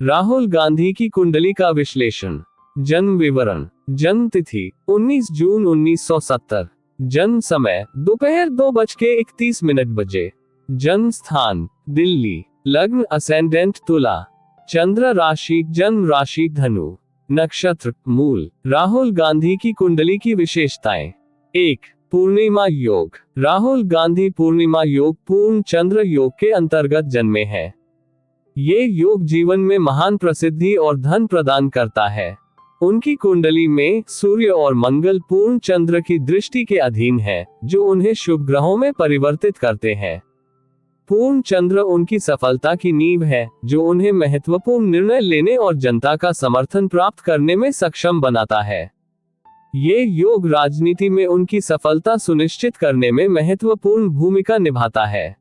राहुल गांधी की कुंडली का विश्लेषण। जन्म विवरण। जन्म तिथि 19 जून 1970। जन्म समय दोपहर 2:31 बजे। जन्म स्थान दिल्ली। लग्न असेंडेंट तुला। चंद्र राशि जन्म राशि धनु। नक्षत्र मूल। राहुल गांधी की कुंडली की विशेषताएं। 1. पूर्णिमा योग। राहुल गांधी पूर्णिमा योग पूर्ण चंद्र योग के अंतर्गत जन्मे हैं। ये योग जीवन में महान प्रसिद्धि और धन प्रदान करता है। उनकी कुंडली में सूर्य और मंगल पूर्ण चंद्र की दृष्टि के अधीन है, जो उन्हें शुभ ग्रहों में परिवर्तित करते हैं। पूर्ण चंद्र उनकी सफलता की नींव है, जो उन्हें महत्वपूर्ण निर्णय लेने और जनता का समर्थन प्राप्त करने में सक्षम बनाता है। ये योग राजनीति में उनकी सफलता सुनिश्चित करने में महत्वपूर्ण भूमिका निभाता है।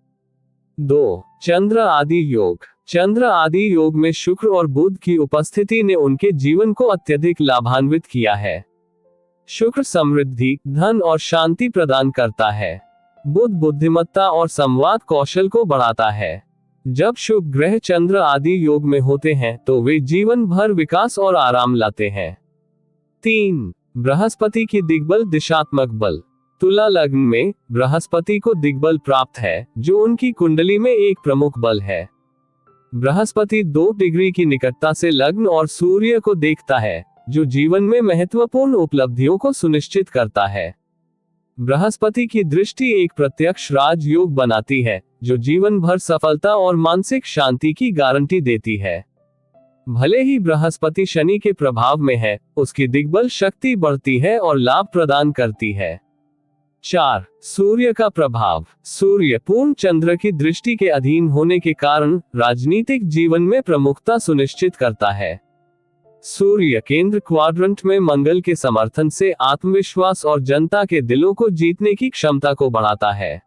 2. चंद्र आदि योग। चंद्र आदि योग में शुक्र और बुध की उपस्थिति ने उनके जीवन को अत्यधिक लाभान्वित किया है। शुक्र समृद्धि, धन और शांति प्रदान करता है। बुध बुद्धिमत्ता और संवाद कौशल को बढ़ाता है। जब शुभ ग्रह चंद्र आदि योग में होते हैं तो वे जीवन भर विकास और आराम लाते हैं। 3. बृहस्पति की दिग्बल दिशात्मक बल। तुला लग्न में बृहस्पति को दिग्बल प्राप्त है, जो उनकी कुंडली में एक प्रमुख बल है। बृहस्पति 2 डिग्री की निकटता से लग्न और सूर्य को देखता है, जो जीवन में महत्वपूर्ण उपलब्धियों को सुनिश्चित करता है। बृहस्पति की दृष्टि एक प्रत्यक्ष राजयोग बनाती है, जो जीवन भर सफलता और मानसिक शांति की गारंटी देती है। भले ही बृहस्पति शनि के प्रभाव में है, उसकी दिग्बल शक्ति बढ़ती है और लाभ प्रदान करती है। 4. सूर्य का प्रभाव। सूर्य पूर्ण चंद्र की दृष्टि के अधीन होने के कारण राजनीतिक जीवन में प्रमुखता सुनिश्चित करता है। सूर्य केंद्र क्वाड्रंट में मंगल के समर्थन से आत्मविश्वास और जनता के दिलों को जीतने की क्षमता को बढ़ाता है।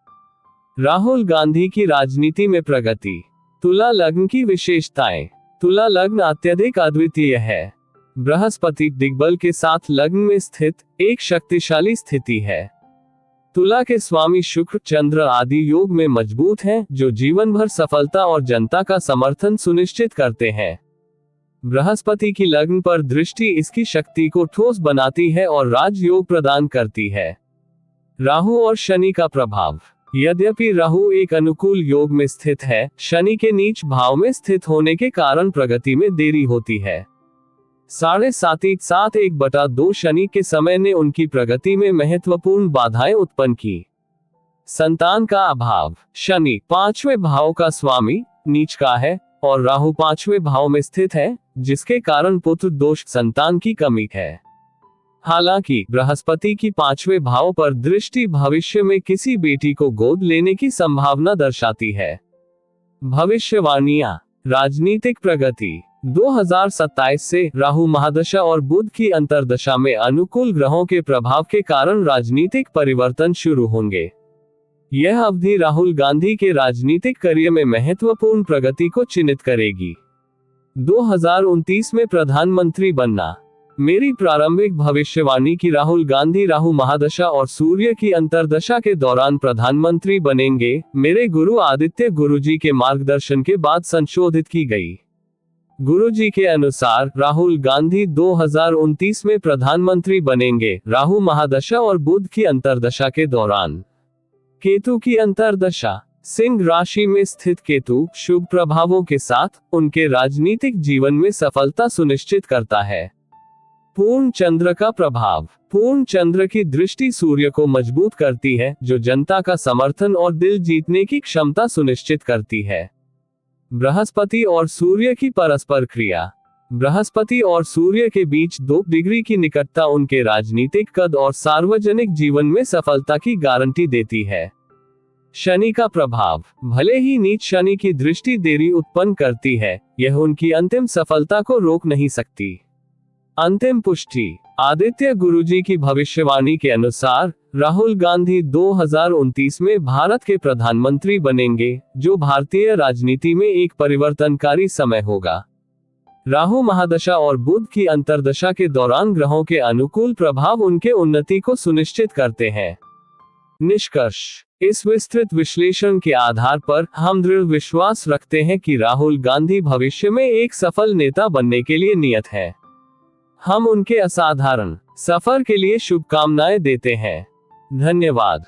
राहुल गांधी की राजनीति में प्रगति। तुला लग्न की विशेषताएं। तुला लग्न अत्यधिक अद्वितीय है। बृहस्पति दिग्बल के साथ लग्न में स्थित एक शक्तिशाली स्थिति है। तुला के स्वामी शुक्र चंद्र आदि योग में मजबूत हैं, जो जीवन भर सफलता और जनता का समर्थन सुनिश्चित करते हैं। बृहस्पति की लग्न पर दृष्टि इसकी शक्ति को ठोस बनाती है और राजयोग प्रदान करती है। राहु और शनि का प्रभाव। यद्यपि राहु एक अनुकूल योग में स्थित है, शनि के नीच भाव में स्थित होने के कारण प्रगति में देरी होती है। 7.1/2 शनि के समय ने उनकी प्रगति में महत्वपूर्ण बाधाएं उत्पन्न की। संतान का अभाव। शनि 5वें भाव का स्वामी नीच का है और राहु 5वें भाव में स्थित है, जिसके कारण पुत्र दोष संतान की कमी है। हालांकि बृहस्पति की 5वें भाव पर दृष्टि भविष्य में किसी बेटी को गोद लेने की संभावना दर्शाती है। भविष्यवाणियां। राजनीतिक प्रगति। 2027 से राहु महादशा और बुध की अंतर्दशा में अनुकूल ग्रहों के प्रभाव के कारण राजनीतिक परिवर्तन शुरू होंगे। यह अवधि राहुल गांधी के राजनीतिक करियर में महत्वपूर्ण प्रगति को चिन्हित करेगी। 2029 में प्रधानमंत्री बनना। मेरी प्रारंभिक भविष्यवाणी की राहुल गांधी राहु महादशा और सूर्य की अंतर्दशा के दौरान प्रधानमंत्री बनेंगे, मेरे गुरु आदित्य गुरुजी के मार्गदर्शन के बाद संशोधित की गई। गुरुजी के अनुसार राहुल गांधी 2029 में प्रधानमंत्री बनेंगे, राहु महादशा और बुध की अंतर्दशा के दौरान। केतु की अंतर्दशा। सिंह राशि में स्थित केतु शुभ प्रभावों के साथ उनके राजनीतिक जीवन में सफलता सुनिश्चित करता है। पूर्ण चंद्र का प्रभाव। पूर्ण चंद्र की दृष्टि सूर्य को मजबूत करती है, जो जनता का समर्थन और दिल जीतने की क्षमता सुनिश्चित करती है। बृहस्पति और सूर्य की परस्पर क्रिया। बृहस्पति और सूर्य के बीच 2 डिग्री की निकटता उनके राजनीतिक कद और सार्वजनिक जीवन में सफलता की गारंटी देती है। शनि का प्रभाव। भले ही नीच शनि की दृष्टि देरी उत्पन्न करती है, यह उनकी अंतिम सफलता को रोक नहीं सकती। अंतिम पुष्टि। आदित्य गुरुजी की भविष्यवाणी के अनुसार राहुल गांधी 2029 में भारत के प्रधानमंत्री बनेंगे, जो भारतीय राजनीति में एक परिवर्तनकारी समय होगा। राहु महादशा और बुध की अंतर्दशा के दौरान ग्रहों के अनुकूल प्रभाव उनके उन्नति को सुनिश्चित करते हैं। निष्कर्ष। इस विस्तृत विश्लेषण के आधार पर हम दृढ़ विश्वास रखते हैं कि राहुल गांधी भविष्य में एक सफल नेता बनने के लिए नियत हैं। हम उनके असाधारण सफर के लिए शुभकामनाएं देते हैं। धन्यवाद।